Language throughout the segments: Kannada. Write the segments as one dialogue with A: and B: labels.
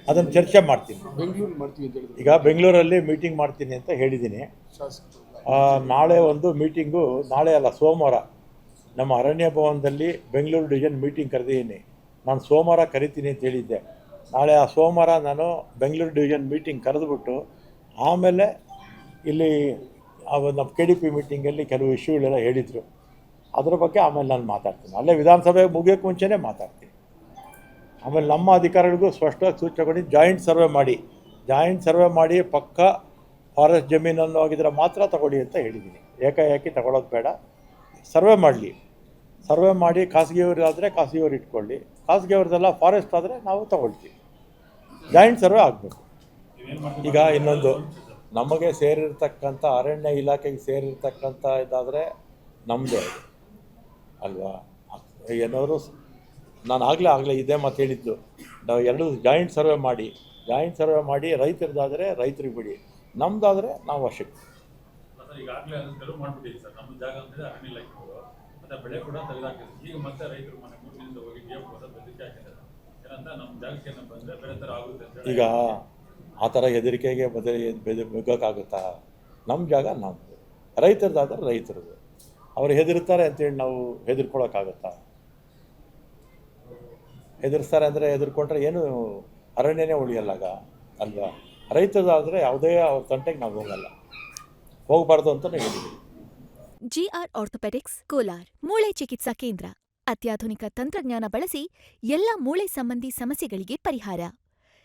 A: ಅದನ್ನು ಚರ್ಚೆ ಮಾಡ್ತೀನಿ.
B: ಬೆಂಗಳೂರು ಮಾಡ್ತೀವಿ ಅಂತ ಹೇಳಿದ್ರು.
A: ಈಗ ಬೆಂಗಳೂರಲ್ಲಿ ಮೀಟಿಂಗ್ ಮಾಡ್ತೀನಿ ಅಂತ ಹೇಳಿದ್ದೀನಿ. ನಾಳೆ ಒಂದು ಮೀಟಿಂಗು, ನಾಳೆ ಅಲ್ಲ ಸೋಮವಾರ ನಮ್ಮ ಅರಣ್ಯ ಭವನದಲ್ಲಿ ಬೆಂಗಳೂರು ಡಿವಿಷನ್ ಮೀಟಿಂಗ್ ಕರೆದಿದ್ದೀನಿ. ನಾನು ಸೋಮವಾರ ಕರಿತೀನಿ ಅಂತ ಹೇಳಿದ್ದೆ. ನಾಳೆ ಆ ಸೋಮವಾರ ನಾನು ಬೆಂಗಳೂರು ಡಿವಿಷನ್ ಮೀಟಿಂಗ್ ಕರೆದುಬಿಟ್ಟು ಆಮೇಲೆ ಇಲ್ಲಿ ನಮ್ಮ KDP ಮೀಟಿಂಗಲ್ಲಿ ಕೆಲವು ಇಶ್ಯೂಗಳೆಲ್ಲ ಹೇಳಿದರು. ಅದರ ಬಗ್ಗೆ ಆಮೇಲೆ ನಾನು ಮಾತಾಡ್ತೀನಿ. ಅಲ್ಲೇ ವಿಧಾನಸಭೆ ಮುಗಿಯೋಕ್ಕೆ ಮುಂಚೆನೇ ಮಾತಾಡ್ತೀನಿ. ಆಮೇಲೆ ನಮ್ಮ ಅಧಿಕಾರಿಗಳಿಗೂ ಸ್ಪಷ್ಟವಾಗಿ ಸೂಚನೆ ಕೊಡಿ, ಜಾಯಿಂಟ್ ಸರ್ವೆ ಮಾಡಿ ಪಕ್ಕ ಫಾರೆಸ್ಟ್ ಜಮೀನನ್ನು ಆಗಿದ್ರೆ ಮಾತ್ರ ತಗೊಳ್ಳಿ ಅಂತ ಹೇಳಿದ್ದೀನಿ. ಏಕಾಏಕಿ ತಗೊಳ್ಳೋದು ಬೇಡ, ಸರ್ವೆ ಮಾಡಿ ಖಾಸಗಿಯವರಾದರೆ ಖಾಸಗಿಯವ್ರು ಇಟ್ಕೊಳ್ಳಿ, ಖಾಸಗಿಯವ್ರದ್ದೆಲ್ಲ ಫಾರೆಸ್ಟ್ ಆದರೆ ನಾವು ತಗೊಳ್ತೀವಿ. ಜಾಯಿಂಟ್ ಸರ್ವೆ ಆಗಬೇಕು. ಈಗ ಇನ್ನೊಂದು, ನಮಗೆ ಸೇರಿರ್ತಕ್ಕಂಥ ಅರಣ್ಯ ಇಲಾಖೆಗೆ ಸೇರಿರ್ತಕ್ಕಂಥ ಇದಾದರೆ ನಮ್ಮದೇ ಅಲ್ವಾ. ಏನಾದರೂ ನಾನು ಆಗಲೇ ಇದೇ ಮಾತು ಹೇಳಿದ್ದು, ನಾವು ಎರಡು ಜಾಯಿಂಟ್ ಸರ್ವೆ ಮಾಡಿ ರೈತರದ್ದಾದರೆ ರೈತರಿಗೆ ಬಿಡಿ, ನಮ್ಮದಾದರೆ ನಾವು ವಶಕ್ಕೆ.
C: ಈಗಾಗಲೇ ಅದನ್ನು ತೆರವು ಮಾಡಿಬಿಟ್ಟಿದ್ದೀವಿ ಸರ್. ನಮ್ಮ ಜಾಗ ಅಂದರೆ ಅರಣ್ಯ ಇಲಾಖೆಗಳು ಮತ್ತು ಬೆಳೆ ಕೂಡ ತೆಗೆದುಹಾಕಿದ್ರು. ಈಗ ಮತ್ತೆ ರೈತರು ಮನೆ ಮೂರರಿಂದ ಹೋಗಿ DF ಬೆದರಿಕೆ ಹಾಕಿದ್ದಾರೆ. ಏನಂತ ನಮ್ಮ ಜಾಗಕ್ಕೆ ಏನಪ್ಪ ಅಂದರೆ ಬೆಳೆ ಥರ ಆಗುತ್ತೆ ಅಂತ.
A: ಈಗ ಆ ಥರ ಹೆದರಿಕೆಗೆ ನುಗ್ಗೋಕ್ಕಾಗುತ್ತಾ? ನಮ್ಮ ಜಾಗ ನಮ್ಮದು, ರೈತರದ್ದಾದರೆ ರೈತರದು. ಅವ್ರು ಹೆದರ್ತಾರೆ ಅಂತೇಳಿ ನಾವು ಹೆದರ್ಕೊಳಕ್ಕಾಗುತ್ತಾ? ಹೆದರ್ಸ್ತಾರೆ ಅಂದರೆ ಹೆದರ್ಕೊಂಡ್ರೆ ಏನು ಅರಣ್ಯನೇ ಉಳಿಯಲ್ಲಾಗ ಅಲ್ವಾ. ರೈತರದಾದರೆ ಯಾವುದೇ ಅವ್ರ ತಂಟೆಗೆ ನಾವು ಹೋಗಬಾರ್ದು ಅಂತಲೇ ಹೇಳಿದ್ದೀವಿ.
D: GR ಆರ್ಥೋಪೆಡಿಕ್ಸ್ ಕೋಲಾರ್ ಮೂಳೆ ಚಿಕಿತ್ಸಾ ಕೇಂದ್ರ. ಅತ್ಯಾಧುನಿಕ ತಂತ್ರಜ್ಞಾನ ಬಳಸಿ ಎಲ್ಲ ಮೂಳೆ ಸಂಬಂಧಿ ಸಮಸ್ಯೆಗಳಿಗೆ ಪರಿಹಾರ.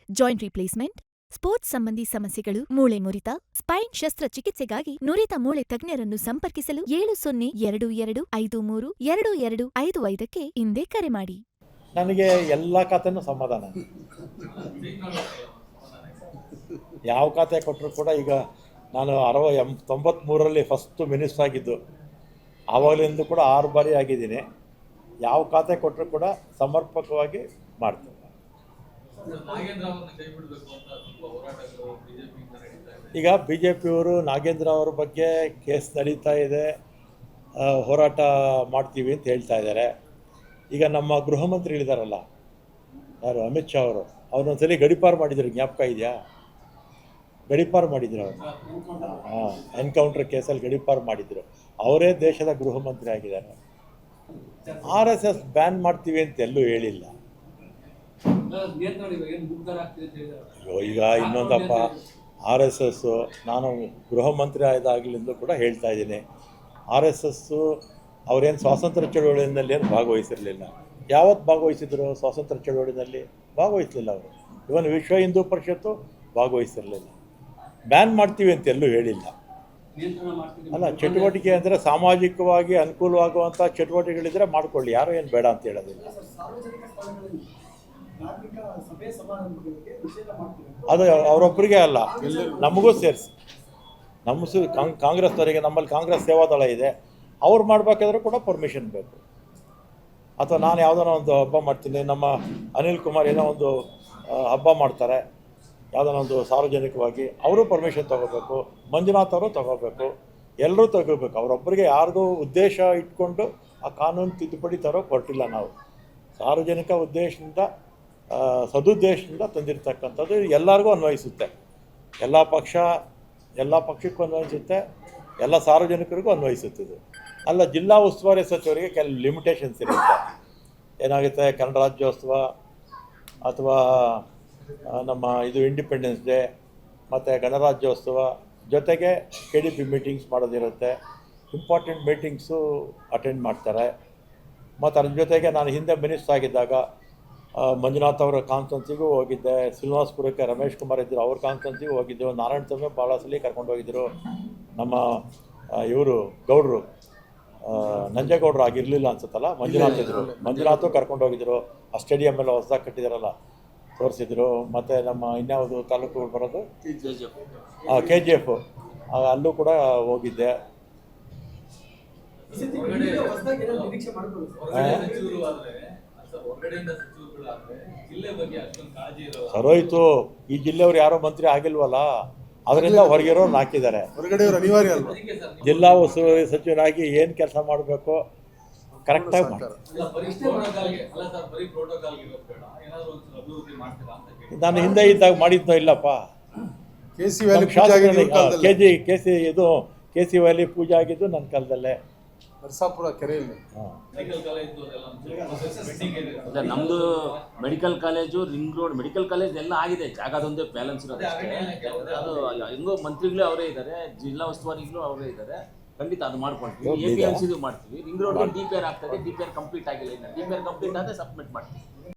D: ಜಾಯಿಂಟ್ ರಿಪ್ಲೇಸ್ಮೆಂಟ್, ಸ್ಪೋರ್ಟ್ಸ್ ಸಂಬಂಧಿ ಸಮಸ್ಯೆಗಳು, ಮೂಳೆ ಮುರಿತ, ಸ್ಪೈನ್ ಶಸ್ತ್ರಚಿಕಿತ್ಸೆಗಾಗಿ ನುರಿತ ಮೂಳೆ ತಜ್ಞರನ್ನು ಸಂಪರ್ಕಿಸಲು 7022532255ಕ್ಕೆ ಇಂದೇ ಕರೆ ಮಾಡಿ.
A: ನನಗೆ ಎಲ್ಲ ಖಾತೆನೂ ಸಮಾಧಾನ. ಯಾವ ಖಾತೆ ಕೊಟ್ಟರು ಕೂಡ, ಈಗ ನಾನು 93ರಲ್ಲಿ ಫಸ್ಟು ಮಿನಿಸ್ಟರ್ ಆಗಿದ್ದು, ಆವಾಗಲಿಂದ ಕೂಡ 6 ಬಾರಿ ಆಗಿದ್ದೀನಿ. ಯಾವ ಖಾತೆ ಕೊಟ್ಟರು ಕೂಡ ಸಮರ್ಪಕವಾಗಿ ಮಾಡ್ತೀನಿ. ಈಗ BJPಯವರು ನಾಗೇಂದ್ರ ಅವ್ರ ಬಗ್ಗೆ ಕೇಸ್ ನಡೀತಾ ಇದೆ, ಹೋರಾಟ ಮಾಡ್ತೀವಿ ಅಂತ ಹೇಳ್ತಾ ಇದ್ದಾರೆ. ಈಗ ನಮ್ಮ ಗೃಹ ಮಂತ್ರಿಗಳಿದ್ದಾರಲ್ಲ, ಯಾರು ಅಮಿತ್ ಶಾ ಅವರು, ಅವ್ರನ್ನೊಂದ್ಸಲಿ ಗಡೀಪಾರು ಮಾಡಿದ್ರು, ಜ್ಞಾಪಕ ಇದೆಯಾ? ಗಡೀಪಾರು ಮಾಡಿದ್ರು ಅವರು. ಎನ್ಕೌಂಟರ್ ಕೇಸಲ್ಲಿ ಗಡೀಪಾರು ಮಾಡಿದ್ರು. ಅವರೇ ದೇಶದ ಗೃಹ ಮಂತ್ರಿ ಆಗಿದ್ದಾರೆ. RSS ಬ್ಯಾನ್ ಮಾಡ್ತೀವಿ ಅಂತ ಎಲ್ಲೂ ಹೇಳಿಲ್ಲ. ಈಗ ಇನ್ನೊಂದಪ್ಪ, RSS ನಾನು ಗೃಹ ಮಂತ್ರಿ ಆದಾಗಲಿಂದ ಕೂಡ ಹೇಳ್ತಾ ಇದ್ದೀನಿ, RSS ಅವರೇನು ಸ್ವಾತಂತ್ರ್ಯ ಚಳವಳಿಯಲ್ಲಿ ಏನು ಭಾಗವಹಿಸಿರಲಿಲ್ಲ. ಯಾವತ್ತು ಭಾಗವಹಿಸಿದ್ರು? ಸ್ವಾತಂತ್ರ್ಯ ಚಳವಳಿನಲ್ಲಿ ಭಾಗವಹಿಸಲಿಲ್ಲ ಅವರು. ಇವನ್ ವಿಶ್ವ ಹಿಂದೂ ಪರಿಷತ್ತು ಭಾಗವಹಿಸಿರಲಿಲ್ಲ. ಬ್ಯಾನ್ ಮಾಡ್ತೀವಿ ಅಂತ ಎಲ್ಲೂ ಹೇಳಿಲ್ಲ. ಅಲ್ಲ, ಚಟುವಟಿಕೆ ಅಂದರೆ ಸಾಮಾಜಿಕವಾಗಿ ಅನುಕೂಲವಾಗುವಂಥ ಚಟುವಟಿಕೆಗಳಿದ್ರೆ ಮಾಡ್ಕೊಳ್ಳಿ, ಯಾರು ಏನು ಬೇಡ ಅಂತ ಹೇಳೋದಿಲ್ಲ. ಅದು ಅವರೊಬ್ಬರಿಗೆ ಅಲ್ಲ, ನಮಗೂ ಸೇರಿಸಿ. ಕಾಂಗ್ರೆಸ್ನವರಿಗೆ, ನಮ್ಮಲ್ಲಿ ಕಾಂಗ್ರೆಸ್ ಸೇವಾದಳ ಇದೆ, ಅವ್ರು ಮಾಡಬೇಕಾದ್ರೂ ಕೂಡ ಪರ್ಮಿಷನ್ ಬೇಕು. ಅಥವಾ ನಾನು ಯಾವುದೋ ಒಂದು ಹಬ್ಬ ಮಾಡ್ತೀನಿ, ನಮ್ಮ ಅನಿಲ್ ಕುಮಾರ್ ಏನೋ ಒಂದು ಹಬ್ಬ ಮಾಡ್ತಾರೆ ಯಾವುದೋ ಒಂದು ಸಾರ್ವಜನಿಕವಾಗಿ, ಅವರು ಪರ್ಮಿಷನ್ ತೊಗೋಬೇಕು, ಮಂಜುನಾಥ್ ಅವರು ತೊಗೋಬೇಕು, ಎಲ್ಲರೂ ತೊಗೋಬೇಕು. ಅವರೊಬ್ಬರಿಗೆ ಯಾರಿಗೂ ಉದ್ದೇಶ ಇಟ್ಕೊಂಡು ಆ ಕಾನೂನು ತಿದ್ದುಪಡಿ ತರೋ ಹೊರಟಿಲ್ಲ ನಾವು. ಸಾರ್ವಜನಿಕ ಉದ್ದೇಶದಿಂದ, ಸದುದ್ದೇಶದಿಂದ ತಂದಿರತಕ್ಕಂಥದ್ದು ಎಲ್ಲರಿಗೂ ಅನ್ವಯಿಸುತ್ತೆ. ಎಲ್ಲ ಪಕ್ಷಕ್ಕೂ ಅನ್ವಯಿಸುತ್ತೆ, ಎಲ್ಲ ಸಾರ್ವಜನಿಕರಿಗೂ ಅನ್ವಯಿಸುತ್ತಿದೆ. ಅಲ್ಲ, ಜಿಲ್ಲಾ ಉಸ್ತುವಾರಿ ಸಚಿವರಿಗೆ ಕೆಲವು ಲಿಮಿಟೇಷನ್ಸ್ ಇರುತ್ತೆ. ಏನಾಗುತ್ತೆ, ಕನ್ನಡ ರಾಜ್ಯೋತ್ಸವ ಅಥವಾ ನಮ್ಮ ಇದು ಇಂಡಿಪೆಂಡೆನ್ಸ್ ಡೇ ಮತ್ತು ಗಣರಾಜ್ಯೋತ್ಸವ ಜೊತೆಗೆ KDP ಮೀಟಿಂಗ್ಸ್ ಮಾಡೋದಿರುತ್ತೆ. ಇಂಪಾರ್ಟೆಂಟ್ ಮೀಟಿಂಗ್ಸು ಅಟೆಂಡ್ ಮಾಡ್ತಾರೆ. ಮತ್ತು ಅದ್ರ ಜೊತೆಗೆ ನಾನು ಹಿಂದೆ ಮಿನಿಸ್ಟರ್ ಆಗಿದ್ದಾಗ ಮಂಜುನಾಥ್ ಅವರ ಕಾನ್ಫರೆನ್ಸಿಗೂ ಹೋಗಿದ್ದೆ, ಶ್ರೀನಿವಾಸಪುರಕ್ಕೆ ರಮೇಶ್ ಕುಮಾರ್ ಇದ್ದರು, ಅವ್ರ ಕಾನ್ಫರೆನ್ಸಿಗೂ ಹೋಗಿದ್ದೆವು, ನಾರಾಯಣ ಸ್ವಾಮಿ ಭಾಳ ಸಲ ಕರ್ಕೊಂಡು ಹೋಗಿದ್ದರು, ನಮ್ಮ ಇವರು ಗೌಡರು ನಂಜೇಗೌಡರು ಆಗಿರಲಿಲ್ಲ ಅನ್ಸುತ್ತಲ್ಲ, ಮಂಜುನಾಥು ಕರ್ಕೊಂಡು ಹೋಗಿದ್ದರು. ಆ ಸ್ಟೇಡಿಯಂ ಎಲ್ಲ ಹೊಸದಾಗಿ ಕಟ್ಟಿದಾರಲ್ಲ ತೋರಿಸಿದ್ರು. ಮತ್ತು ನಮ್ಮ ಇನ್ಯಾವುದು ತಾಲೂಕುಗಳು ಬರೋದು, KGF, ಅಲ್ಲೂ ಕೂಡ ಹೋಗಿದ್ದೆ. ಸರೋಯ್ತು, ಈ ಜಿಲ್ಲೆಯವ್ರು ಯಾರೋ ಮಂತ್ರಿ ಆಗಿಲ್ವಲ್ಲ, ಅದರಿಂದ ಹೊರಗಿರೋರು ಹಾಕಿದ್ದಾರೆ. ಜಿಲ್ಲಾ ಉಸ್ತುವಾರಿ ಸಚಿವರಾಗಿ ಏನು ಕೆಲಸ ಮಾಡಬೇಕು ಕರೆಕ್ಟಾಗಿ ಮಾಡ್ತಾರೆ. ನಾನು ಹಿಂದೆ ಇದ್ದಾಗ ಮಾಡಿದ್ನೋ ಇಲ್ಲಪ್ಪ.
B: KC ವ್ಯಾಲಿ ಪೂಜೆ ಆಗಿದ್ದು ಇವ್ರ ಕಾಲದಲ್ಲೇ.
A: ಕೆ ಸಿ ವ್ಯಾಲಿ ಪೂಜೆ ಆಗಿದ್ದು ನನ್ನ ಕಾಲದಲ್ಲೇ.
B: ನರಸಾಪುರ ಕೆರೆಯಲ್ಲಿ.
A: ಹಾಂ,
C: ಮೆಡಿಕಲ್ ಕಾಲೇಜು
E: ಅದೇ ನಮ್ಮದು medical college, ring road medical college ಎಲ್ಲ ಆಗಿದೆ, ಜಾಗದೊಂದೇ ಬ್ಯಾಲೆನ್ಸ್ ಇರೋದು ಅಷ್ಟೇ. ಅದು ಹೆಂಗೋ ಮಂತ್ರಿಗಳು ಅವರೇ ಇದ್ದಾರೆ, ಜಿಲ್ಲಾ ಉಸ್ತುವಾರಿಗಳು ಅವರೇ ಇದ್ದಾರೆ, ಖಂಡಿತ ಅದು ಮಾಡ್ಕೊಳ್ತೀವಿ. APMC ಮಾಡ್ತೀವಿ. ರಿಂಗ್ ರೋಡ್ಗೆ DPR ಆಗ್ತದೆ, DPR ಕಂಪ್ಲೀಟ್ ಆಗಿಲ್ಲ, ಇನ್ನು DPR ಕಂಪ್ಲೀಟ್ ಆದರೆ ಸಬ್ಮಿಟ್ ಮಾಡ್ತೀವಿ.